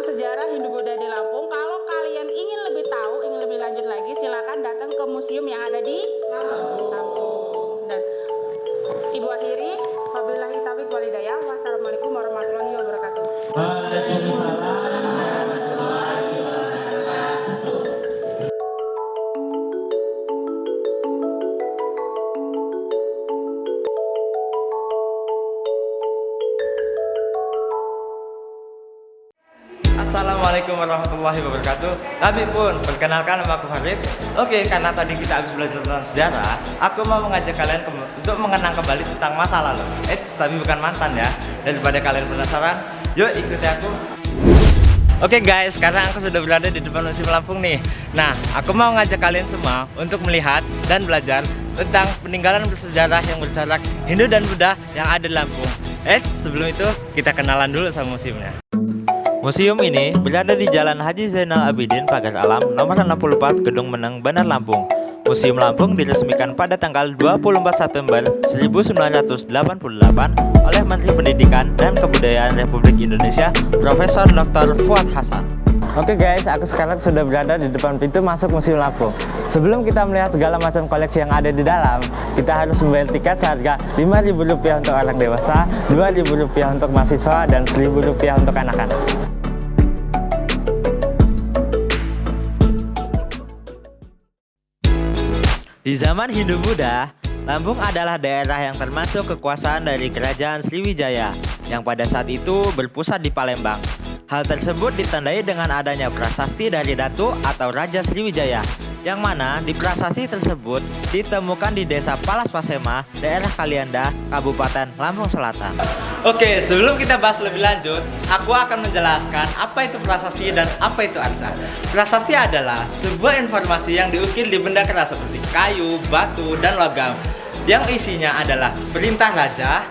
sejarah Hindu-Buddha di Lampung. Kalau kalian ingin lebih tahu, ingin lebih lanjut lagi, silakan datang ke museum yang ada di Lampung. Dan Ibu akhiri, wabillahi taufiq wal hidayah. Wassalamualaikum warahmatullahi wabarakatuh. Assalamualaikum warahmatullahi wabarakatuh. Tapi pun, perkenalkan nama aku Farid. Oke, karena tadi kita habis belajar tentang sejarah, aku mau mengajak kalian untuk mengenang kembali tentang masa lalu. Tapi bukan mantan ya. Daripada kalian penasaran, yuk ikuti aku. Oke guys, sekarang aku sudah berada di depan Museum Lampung nih. Nah, aku mau ngajak kalian semua untuk melihat dan belajar tentang peninggalan bersejarah yang bercorak Hindu dan Buddha yang ada di Lampung. Sebelum itu kita kenalan dulu sama museumnya. Museum ini berada di Jalan Haji Zainal Abidin, Pagar Alam, nomor 64, Gedung Meneng, Bandar Lampung. Museum Lampung diresmikan pada tanggal 24 September 1988 oleh Menteri Pendidikan dan Kebudayaan Republik Indonesia, Profesor Dr. Fuad Hasan. Oke guys, aku sekarang sudah berada di depan pintu masuk Museum Lampung. Sebelum kita melihat segala macam koleksi yang ada di dalam, kita harus membayar tiket seharga Rp5.000 untuk orang dewasa, Rp2.000 untuk mahasiswa, dan Rp1.000 untuk anak-anak. Di zaman Hindu-Buddha, Lampung adalah daerah yang termasuk kekuasaan dari Kerajaan Sriwijaya yang pada saat itu berpusat di Palembang. Hal tersebut ditandai dengan adanya prasasti dari Datu atau Raja Sriwijaya, yang mana di prasasti tersebut ditemukan di Desa Palas Pasema, daerah Kalianda, Kabupaten Lampung Selatan. Oke, sebelum kita bahas lebih lanjut, aku akan menjelaskan apa itu prasasti dan apa itu arca. Prasasti adalah sebuah informasi yang diukir di benda keras seperti kayu, batu, dan logam, yang isinya adalah perintah raja,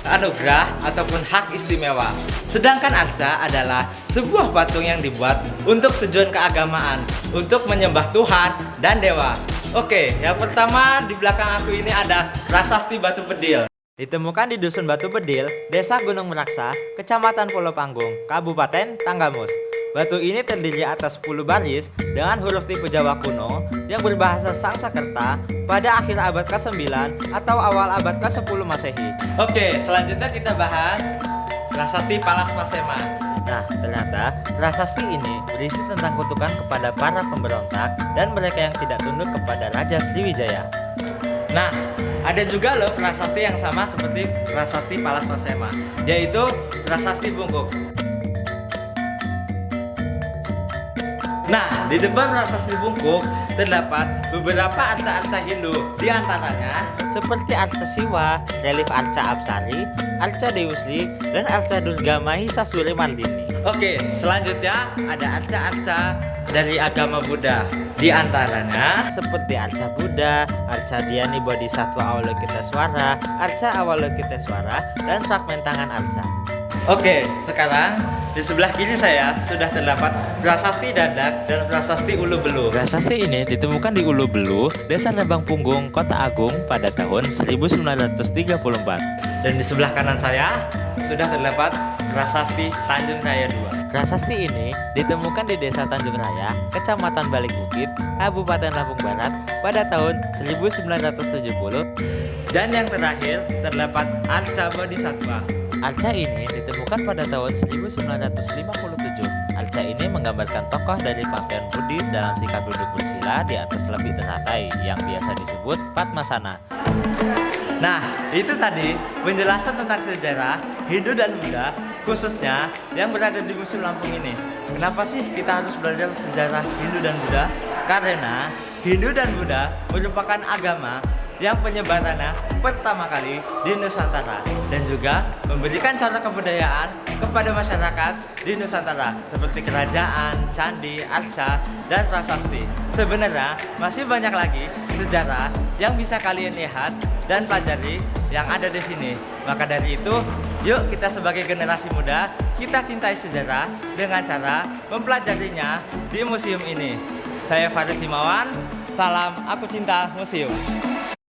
anugerah, ataupun hak istimewa. Sedangkan arca adalah sebuah patung yang dibuat untuk tujuan keagamaan, untuk menyembah Tuhan dan dewa. Oke, yang pertama di belakang aku ini ada prasasti Batu Bedil. Ditemukan di Dusun Batu Bedil, Desa Gunung Meraksa, Kecamatan Pulau Panggung, Kabupaten Tanggamus. Batu ini terdiri atas 10 baris dengan huruf tipe Jawa kuno yang berbahasa Sangsakerta pada akhir abad ke-9 atau awal abad ke-10 Masehi. Oke, selanjutnya kita bahas prasasti Palas Pasema. Nah, ternyata prasasti ini berisi tentang kutukan kepada para pemberontak dan mereka yang tidak tunduk kepada Raja Sriwijaya. Nah, ada juga loh prasasti yang sama seperti prasasti Palas Pasema, yaitu prasasti Bungkuk. Nah, di depan prasasti Bungkuk terdapat beberapa arca-arca Hindu, di antaranya seperti arca Siwa, relief arca Apsari, arca Dewi Sri, dan arca Durga Mahisasuri Mardini. Oke, selanjutnya ada arca-arca dari agama Buddha, di antaranya seperti arca Buddha, arca Dhyani Bodhisattva Avalokiteswara, arca Avalokiteswara, dan fragmen tangan arca. Oke, sekarang di sebelah kiri saya sudah terdapat prasasti Dadak dan prasasti Ulu Belu. Prasasti ini ditemukan di Ulu Belu, Desa Lembang Punggung, Kota Agung pada tahun 1934. Dan di sebelah kanan saya sudah terdapat prasasti Tanjung Raya II. Prasasti ini ditemukan di Desa Tanjung Raya, Kecamatan Balik Bukit, Kabupaten Lampung Barat pada tahun 1970. Dan yang terakhir terdapat arca Bodhisattva. Arca ini ditemukan pada tahun 1957. Arca ini menggambarkan tokoh dari pantheon Buddhis dalam sikap duduk bersila di atas lebih teratai yang biasa disebut Padmasana. Nah, itu tadi penjelasan tentang sejarah Hindu dan Buddha, khususnya yang berada di Museum Lampung ini. Kenapa sih kita harus belajar sejarah Hindu dan Buddha? Karena Hindu dan Buddha merupakan agama yang penyebarannya pertama kali di Nusantara dan juga memberikan contoh kebudayaan kepada masyarakat di Nusantara seperti kerajaan, candi, arca, dan prasasti. Sebenarnya masih banyak lagi sejarah yang bisa kalian lihat dan pelajari yang ada di sini. Maka dari itu, yuk kita sebagai generasi muda, kita cintai sejarah dengan cara mempelajarinya di museum ini. Saya Farid Himawan, salam aku cinta museum.